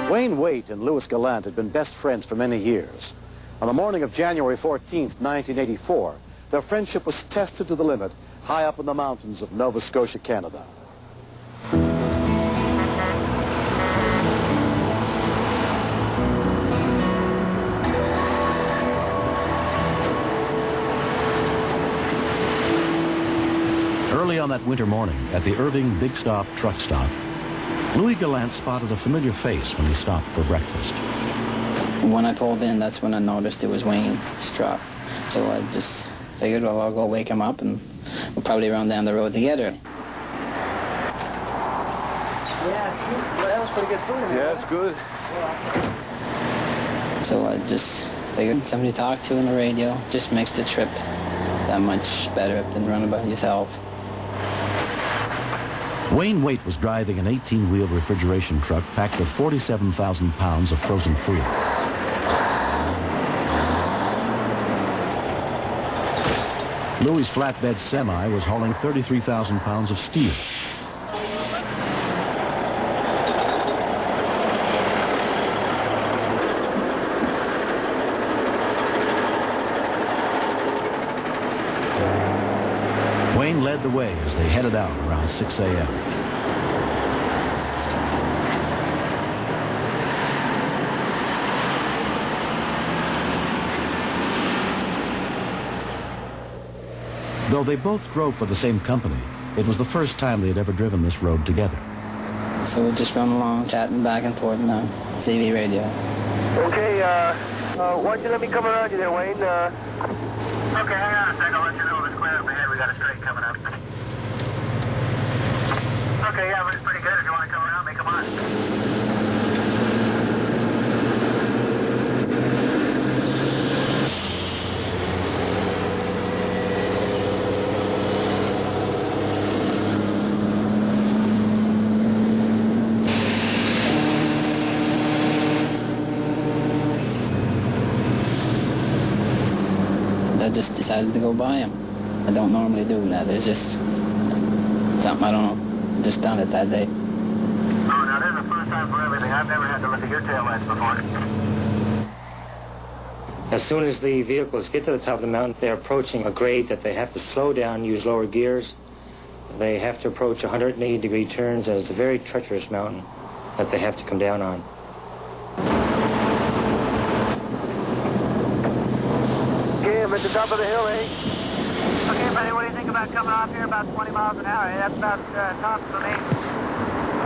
Wayne Waite and Louis Gallant had been best friends for many years. On the morning of January 14th, 1984, their friendship was tested to the limit high up in the mountains of Nova Scotia, Canada. Early on that winter morning, at the Irving Big Stop truck stop, Louis Gallant spotted a familiar face when he stopped for breakfast. When I pulled in, that's when I noticed it was Wayne's truck. So I just figured, well, I'll go wake him up and we'll probably run down the road together. Yeah, that was pretty good food. Yeah, it's good. So I just figured somebody to talk to on the radio just makes the trip that much better than running by yourself. Wayne Waite was driving an 18-wheel refrigeration truck packed with 47,000 pounds of frozen fruit. Louis' flatbed semi was hauling 33,000 pounds of steel. Wayne led the way as they headed out around 6 a.m. Though they both drove for the same company, it was the first time they had ever driven this road together. So we'll just run along, chatting back and forth now. CV radio. Okay, why don't you let me come around you there, Wayne? Okay, hang on a second. I'll let you know this clear up ahead. We got a straight coming up. Okay, yeah, looks pretty good. If you want to come around, make them on. I just decided to go by him. I don't normally do that. It's just something I don't know. Just done it that day. Oh, now this is the first time for everything. I've never had to look at your taillights before. As soon as the vehicles get to the top of the mountain, they're approaching a grade that they have to slow down, use lower gears. They have to approach 180-degree turns, and it's a very treacherous mountain that they have to come down on. Okay, I'm at the top of the hill, eh? Okay, buddy, what do you think about coming off here about 20 miles an hour? That's about top for me.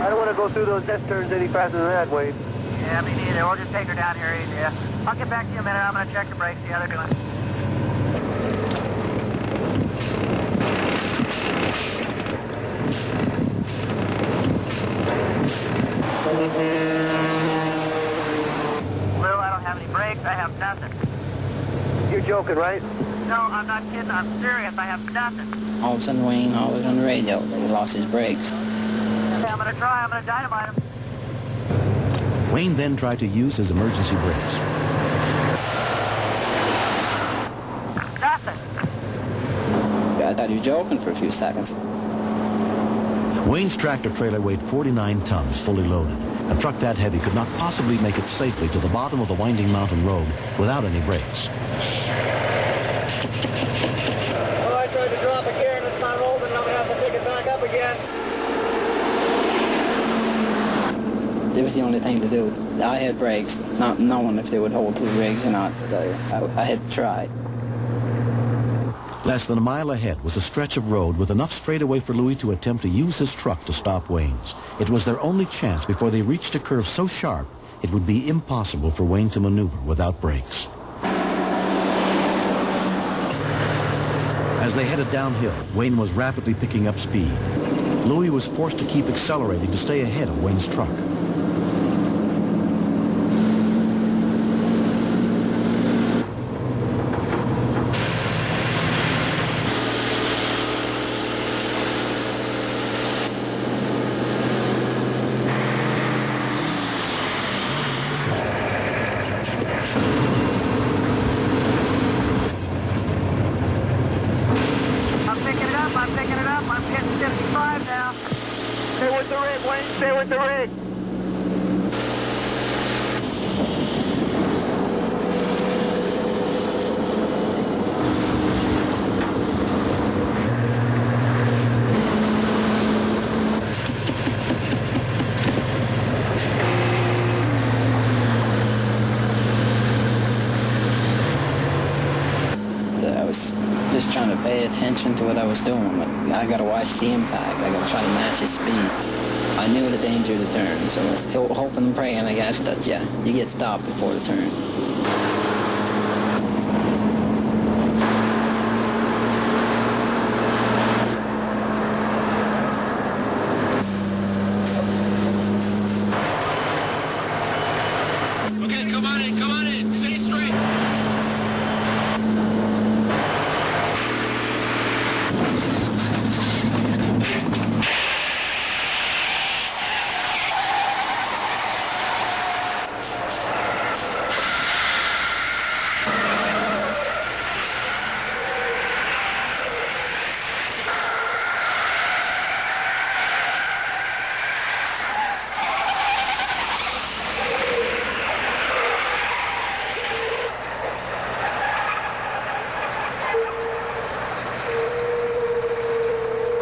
I don't want to go through those S turns any faster than that, Wayne. Yeah, me neither. We'll just take her down here easy, yeah. I'll get back to you in a minute. I'm going to check the brakes, see how they're doing. Lou, I don't have any brakes. I have nothing. You're joking, right? No, I'm not kidding. I'm serious. I have nothing. All of a sudden, Wayne hollered on the radio that he lost his brakes. Okay, I'm going to try. I'm going to dynamite him. Wayne then tried to use his emergency brakes. Nothing. I thought he was joking for a few seconds. Wayne's tractor-trailer weighed 49 tons, fully loaded. A truck that heavy could not possibly make it safely to the bottom of the winding mountain road without any brakes. Oh, I tried to drop a gear and it's not holding, and I'm going to have to pick it back up again. It was the only thing to do. I had brakes, not knowing if they would hold two rigs or not. I had to try. Less than a mile ahead was a stretch of road with enough straightaway for Louis to attempt to use his truck to stop Wayne's. It was their only chance before they reached a curve so sharp it would be impossible for Wayne to maneuver without brakes. As they headed downhill, Wayne was rapidly picking up speed. Louis was forced to keep accelerating to stay ahead of Wayne's truck. Stay with the rig, Wayne. Stay with the rig. to pay attention to what I was doing. Like, I got to watch the impact. I got to try to match his speed. I knew the danger of the turn, so hoping and praying, I guess, that, yeah, you get stopped before the turn.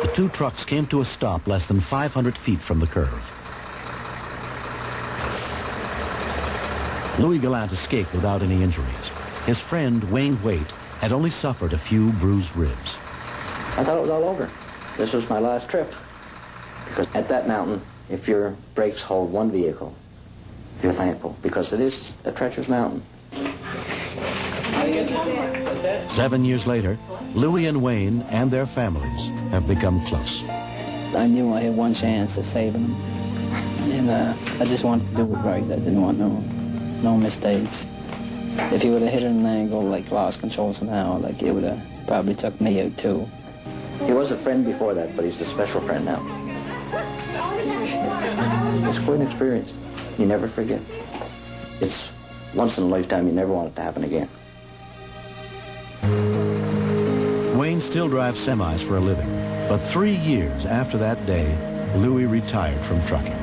The two trucks came to a stop less than 500 feet from the curve. Louis Gallant escaped without any injuries. His friend, Wayne Waite, had only suffered a few bruised ribs. I thought it was all over. This was my last trip. Because at that mountain, if your brakes hold one vehicle, you're thankful, because it is a treacherous mountain. 7 years later, Louis and Wayne and their families have become close. I knew I had one chance of saving him. And I just wanted to do it right. I didn't want no mistakes. If he would have hit an angle, like lost control somehow, like it would have probably took me out too. He was a friend before that, but he's a special friend now. It's quite an experience. You never forget. It's once in a lifetime. You never want it to happen again. Wayne still drives semis for a living, but 3 years after that day, Louis retired from trucking.